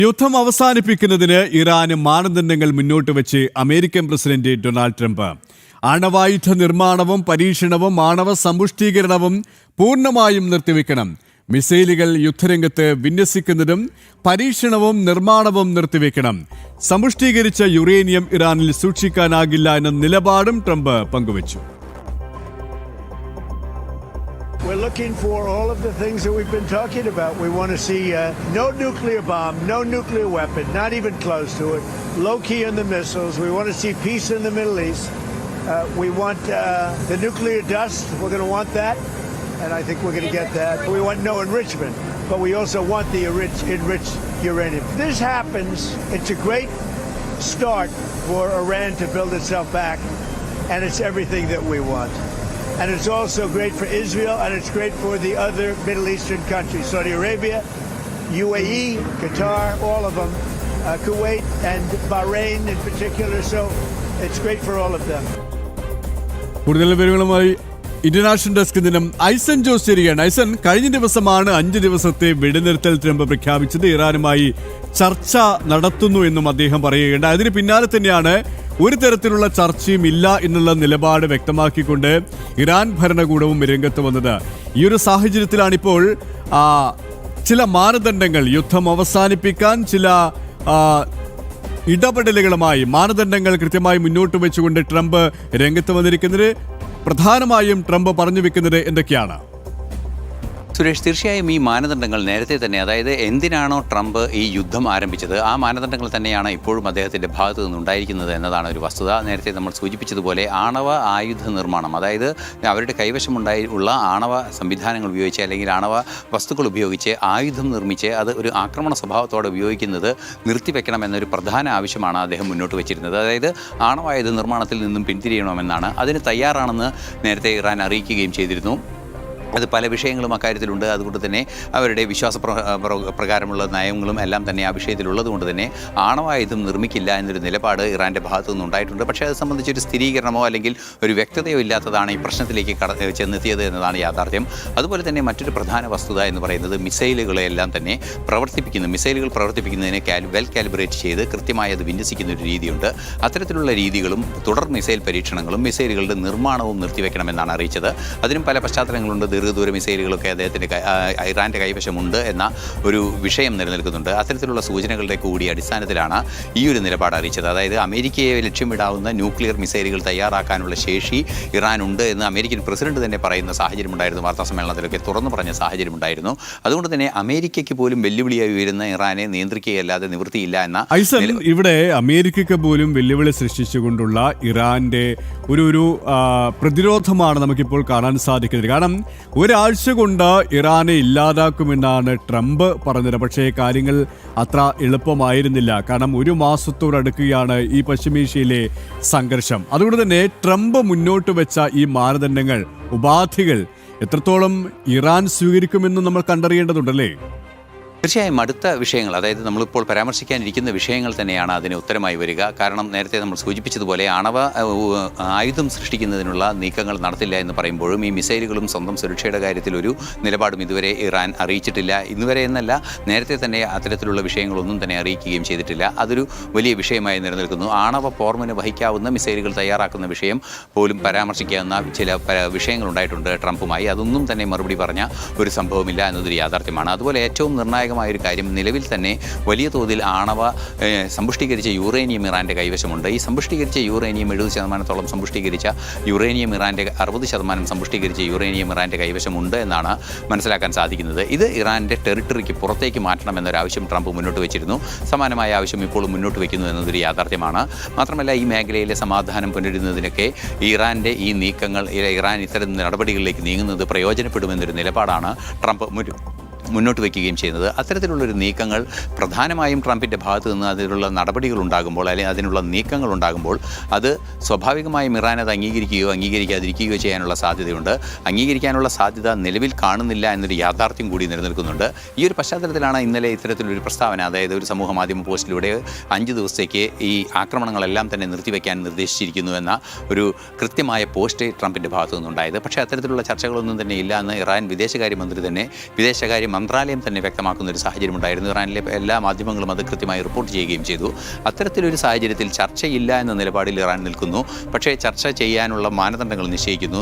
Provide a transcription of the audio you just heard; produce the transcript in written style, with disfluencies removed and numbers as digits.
യുദ്ധം അവസാനിപ്പിക്കുന്നതിന് ഇറാന് മാനദണ്ഡങ്ങൾ മുന്നോട്ട് വെച്ച് അമേരിക്കൻ പ്രസിഡന്റ് ഡൊണാൾഡ് ട്രംപ്. ആണവായുധ നിർമ്മാണവും പരീക്ഷണവും ആണവ സമ്പുഷ്ടീകരണവും പൂർണ്ണമായും നിർത്തിവെക്കണം. മിസൈലുകൾ യുദ്ധരംഗത്ത് വിന്യസിക്കുന്നതും പരീക്ഷണവും നിർമ്മാണവും നിർത്തിവെക്കണം. സമ്പുഷ്ടീകരിച്ച യുറേനിയം ഇറാനിൽ സൂക്ഷിക്കാനാകില്ല എന്ന നിലപാടും ട്രംപ് പങ്കുവച്ചു. We're looking for all of the things that we've been talking about. We want to see no nuclear bomb, no nuclear weapon, not even close to it. Low key on the missiles. We want to see peace in the Middle East. We want the nuclear dust. We're going to want that, and I think we're going to get that. We want no enrichment, but we also want the enriched uranium. If this happens, it's a great start for Iran to build itself back, and it's everything that we want. And it's also great for Israel, and it's great for the other Middle Eastern countries, Saudi Arabia, UAE, Qatar, all of them, Kuwait and Bahrain in particular, so it's great for all of them. കൂടുതൽ വിവരങ്ങളുമായി international ഡെസ്കിൽ നിന്നും ഐസൻ ജോസ് ചേരുകയാണ്. ഐസൻ, കഴിഞ്ഞ ദിവസമാണ് 5 ദിവസത്തെ വെടിനിർത്തൽ Trump പ്രഖ്യാപിച്ചത്. ഇറാനുമായി ചർച്ച നടത്തുന്നു എന്നും അദ്ദേഹം പറയുകയുണ്ട്. അതിന് പിന്നാലെ തന്നെയാണ് ഒരു തരത്തിലുള്ള ചർച്ചയും ഇല്ല എന്നുള്ള നിലപാട് വ്യക്തമാക്കിക്കൊണ്ട് ഇറാൻ ഭരണകൂടവും രംഗത്ത് വന്നത്. ഈ ഒരു സാഹചര്യത്തിലാണിപ്പോൾ ചില മാനദണ്ഡങ്ങൾ യുദ്ധം അവസാനിപ്പിക്കാൻ ചില ഇടപെടലുകളുമായി മാനദണ്ഡങ്ങൾ കൃത്യമായി മുന്നോട്ട് വെച്ചുകൊണ്ട് ട്രംപ് രംഗത്ത് വന്നിരിക്കുന്നത്. പ്രധാനമായും ട്രംപ് പറഞ്ഞു വെക്കുന്നത് എന്തൊക്കെയാണ്? സുരേഷ്, തീർച്ചയായും ഈ മാനദണ്ഡങ്ങൾ നേരത്തെ തന്നെ, അതായത് എന്തിനാണോ ട്രംപ് ഈ യുദ്ധം ആരംഭിച്ചത് ആ മാനദണ്ഡങ്ങൾ തന്നെയാണ് ഇപ്പോഴും അദ്ദേഹത്തിൻ്റെ ഭാഗത്തു നിന്നുണ്ടായിരിക്കുന്നത് എന്നതാണ് ഒരു വസ്തുത. നേരത്തെ നമ്മൾ സൂചിപ്പിച്ചതുപോലെ ആണവ ആയുധ നിർമ്മാണം, അതായത് അവരുടെ കൈവശമുള്ള ആണവ സംവിധാനങ്ങൾ ഉപയോഗിച്ച് അല്ലെങ്കിൽ ആണവ വസ്തുക്കൾ ഉപയോഗിച്ച് ആയുധം നിർമ്മിച്ച് അത് ഒരു ആക്രമണ സ്വഭാവത്തോടെ ഉപയോഗിക്കുന്നത് നിർത്തിവെക്കണം എന്നൊരു പ്രധാന ആവശ്യമാണ് അദ്ദേഹം മുന്നോട്ട് വെച്ചിരുന്നത്. അതായത് ആണവായുധ നിർമ്മാണത്തിൽ നിന്നും പിന്തിരിയണമെന്നാണ്. അതിന് തയ്യാറാണെന്ന് നേരത്തെ ഇറാൻ അറിയിക്കുകയും ചെയ്തിരുന്നു. അത് പല വിഷയങ്ങളും അക്കാര്യത്തിലുണ്ട്. അതുകൊണ്ട് തന്നെ അവരുടെ വിശ്വാസ പ്രകാരമുള്ള നയങ്ങളും എല്ലാം തന്നെ ആ വിഷയത്തിലുള്ളത് കൊണ്ട് തന്നെ ആണവായുധം നിർമ്മിക്കില്ല എന്നൊരു നിലപാട് ഇറാൻ്റെ ഭാഗത്തു നിന്നുണ്ടായിട്ടുണ്ട്. പക്ഷേ അത് സംബന്ധിച്ചൊരു സ്ഥിരീകരണമോ അല്ലെങ്കിൽ ഒരു വ്യക്തതയോ ഇല്ലാത്തതാണ് ഈ പ്രശ്നത്തിലേക്ക് ചെന്നെത്തിയത് എന്നതാണ് യാഥാർത്ഥ്യം. അതുപോലെ തന്നെ മറ്റൊരു പ്രധാന വസ്തുത എന്ന് പറയുന്നത് മിസൈലുകളെല്ലാം തന്നെ മിസൈലുകൾ പ്രവർത്തിപ്പിക്കുന്നതിന് വെൽ കാലിബ്രേറ്റ് ചെയ്ത് കൃത്യമായി അത് വിന്യസിക്കുന്ന ഒരു രീതിയുണ്ട്. അത്തരത്തിലുള്ള രീതികളും തുടർ മിസൈൽ പരീക്ഷണങ്ങളും മിസൈലുകളുടെ നിർമ്മാണവും നിർത്തിവെക്കണമെന്നാണ് അറിയിച്ചത്. അതിനും പല പശ്ചാത്തലങ്ങളുണ്ട്. ദീർഘദൂര മിസൈലുകളൊക്കെ അദ്ദേഹത്തിൻ്റെ ഇറാൻ്റെ കൈവശമുണ്ട് എന്ന ഒരു വിഷയം നിലനിൽക്കുന്നുണ്ട്. അത്തരത്തിലുള്ള സൂചനകളുടെ കൂടി അടിസ്ഥാനത്തിലാണ് ഈ ഒരു നിലപാട് അറിയിച്ചത്. അതായത് അമേരിക്കയെ ലക്ഷ്യമിടാവുന്ന ന്യൂക്ലിയർ മിസൈലുകൾ തയ്യാറാക്കാനുള്ള ശേഷി ഇറാനുണ്ട് എന്ന് അമേരിക്കൻ പ്രസിഡന്റ് തന്നെ പറയുന്ന സാഹചര്യമുണ്ടായിരുന്നു. വാർത്താ സമ്മേളനത്തിലൊക്കെ തുറന്നു പറഞ്ഞ സാഹചര്യമുണ്ടായിരുന്നു. അതുകൊണ്ട് തന്നെ അമേരിക്കയ്ക്ക് പോലും വെല്ലുവിളിയായി ഉയരുന്ന ഇറാനെ നിയന്ത്രിക്കുകയല്ലാതെ നിവൃത്തിയില്ല എന്ന ഇവിടെ അമേരിക്കയ്ക്ക് പോലും വെല്ലുവിളി സൃഷ്ടിച്ചുകൊണ്ടുള്ള ഇറാന്റെ ഒരു പ്രതിരോധമാണ് നമുക്കിപ്പോൾ കാണാൻ സാധിക്കുന്നത്. കാരണം ഒരാഴ്ച കൊണ്ട് ഇറാനെ ഇല്ലാതാക്കുമെന്നാണ് ട്രംപ് പറഞ്ഞത്. പക്ഷേ കാര്യങ്ങൾ അത്ര എളുപ്പമായിരുന്നില്ല. കാരണം ഒരു മാസത്തോടടുക്കുകയാണ് ഈ പശ്ചിമേഷ്യയിലെ സംഘർഷം. അതുകൊണ്ട് തന്നെ ട്രംപ് മുന്നോട്ട് വെച്ച ഈ മാനദണ്ഡങ്ങൾ, ഉപാധികൾ എത്രത്തോളം ഇറാൻ സ്വീകരിക്കുമെന്ന് നമ്മൾ കണ്ടറിയേണ്ടതുണ്ടല്ലേ? തീർച്ചയായും അടുത്ത വിഷയങ്ങൾ, അതായത് നമ്മളിപ്പോൾ പരാമർശിക്കാനിരിക്കുന്ന വിഷയങ്ങൾ തന്നെയാണ് അതിന് ഉത്തരമായി വരിക. കാരണം നേരത്തെ നമ്മൾ സൂചിപ്പിച്ചതുപോലെ ആയുധം സൃഷ്ടിക്കുന്നതിനുള്ള നീക്കങ്ങൾ നടത്തില്ല എന്ന് പറയുമ്പോഴും ഈ മിസൈലുകളും സ്വന്തം സുരക്ഷയുടെ കാര്യത്തിൽ ഒരു നിലപാടും ഇതുവരെ ഇറാൻ അറിയിച്ചിട്ടില്ല. ഇന്നുവരെ എന്നല്ല, നേരത്തെ തന്നെ അത്തരത്തിലുള്ള വിഷയങ്ങളൊന്നും തന്നെ അറിയിക്കുകയും ചെയ്തിട്ടില്ല. അതൊരു വലിയ വിഷയമായി നിലനിൽക്കുന്നു. ആണവ പോർമുന വഹിക്കാവുന്ന മിസൈലുകൾ തയ്യാറാക്കുന്ന വിഷയം പോലും പരാമർശിക്കാവുന്ന ചില വിഷയങ്ങളുണ്ടായിട്ടുണ്ട് ട്രംപുമായി. അതൊന്നും തന്നെ മറുപടി പറഞ്ഞ ഒരു സംഭവമില്ല എന്നതൊരു യാഥാർത്ഥ്യമാണ്. അതുപോലെ ഏറ്റവും നിർണായകമായൊരു കാര്യം, നിലവിൽ തന്നെ വലിയ തോതിൽ ആണവ സമ്പുഷ്ടീകരിച്ച യുറേനിയം ഇറാൻ്റെ കൈവശമുണ്ട്. ഈ സമ്പുഷ്ടീകരിച്ച യുറേനിയം 70% സമ്പുഷ്ടീകരിച്ച യുറേനിയം ഇറാൻ്റെ 60% സമ്പുഷ്ടീകരിച്ച യുറേനിയം ഇറാൻ്റെ കൈവശമുണ്ട് എന്നാണ് മനസ്സിലാക്കാൻ സാധിക്കുന്നത്. ഇത് ഇറാൻ്റെ ടെറിട്ടറിക്ക് പുറത്തേക്ക് മാറ്റണം എന്നൊരാവശ്യം ട്രംപ് മുന്നോട്ട് വെച്ചിരുന്നു. സമാനമായ ആവശ്യം ഇപ്പോൾ മുന്നോട്ട് വയ്ക്കുന്നു എന്നതൊരു യാഥാർത്ഥ്യമാണ്. മാത്രമല്ല ഈ മേഖലയിലെ സമാധാനം പുനരുന്നതിനൊക്കെ ഇറാൻ്റെ ഈ നീക്കങ്ങൾ, ഇറാൻ ഇത്തരം നടപടികളിലേക്ക് നീങ്ങുന്നത് പ്രയോജനപ്പെടുമെന്നൊരു നിലപാടാണ് ട്രംപ് മുന്നോട്ട് വയ്ക്കുകയും ചെയ്യുന്നത്. അത്തരത്തിലുള്ളൊരു നീക്കങ്ങൾ പ്രധാനമായും ട്രംപിൻ്റെ ഭാഗത്തു നിന്ന് അതിനുള്ള നടപടികൾ ഉണ്ടാകുമ്പോൾ അല്ലെങ്കിൽ അതിനുള്ള നീക്കങ്ങൾ ഉണ്ടാകുമ്പോൾ അത് സ്വാഭാവികമായും ഇറാൻ അത് അംഗീകരിക്കുകയോ അംഗീകരിക്കാതിരിക്കുകയോ ചെയ്യാനുള്ള സാധ്യതയുണ്ട്. അംഗീകരിക്കാനുള്ള സാധ്യത നിലവിൽ കാണുന്നില്ല എന്നൊരു യാഥാർത്ഥ്യം കൂടി നിലനിൽക്കുന്നുണ്ട്. ഈ ഒരു പശ്ചാത്തലത്തിലാണ് ഇന്നലെ ഇത്തരത്തിലൊരു പ്രസ്താവന, അതായത് ഒരു സമൂഹ മാധ്യമ പോസ്റ്റിലൂടെ 5 ദിവസത്തേക്ക് ഈ ആക്രമണങ്ങളെല്ലാം തന്നെ നിർത്തിവെക്കാൻ നിർദ്ദേശിച്ചിരിക്കുന്നു എന്ന ഒരു കൃത്യമായ പോസ്റ്റ് ട്രംപിൻ്റെ ഭാഗത്തു നിന്നുണ്ടായത്. പക്ഷേ അത്തരത്തിലുള്ള ചർച്ചകളൊന്നും തന്നെ ഇല്ല എന്ന് ഇറാൻ വിദേശകാര്യമന്ത്രി തന്നെ മന്ത്രാലയം തന്നെ വ്യക്തമാക്കുന്ന ഒരു സാഹചര്യം ഉണ്ടായിരുന്നു. ഇറാനിലെ എല്ലാ മാധ്യമങ്ങളും അത് കൃത്യമായി റിപ്പോർട്ട് ചെയ്യുകയും ചെയ്തു. അത്തരത്തിലൊരു സാഹചര്യത്തിൽ ചർച്ചയില്ല എന്ന നിലപാടിൽ ഇറാൻ നിൽക്കുന്നു. പക്ഷേ ചർച്ച ചെയ്യാനുള്ള മാനദണ്ഡങ്ങൾ നിശ്ചയിക്കുന്നു.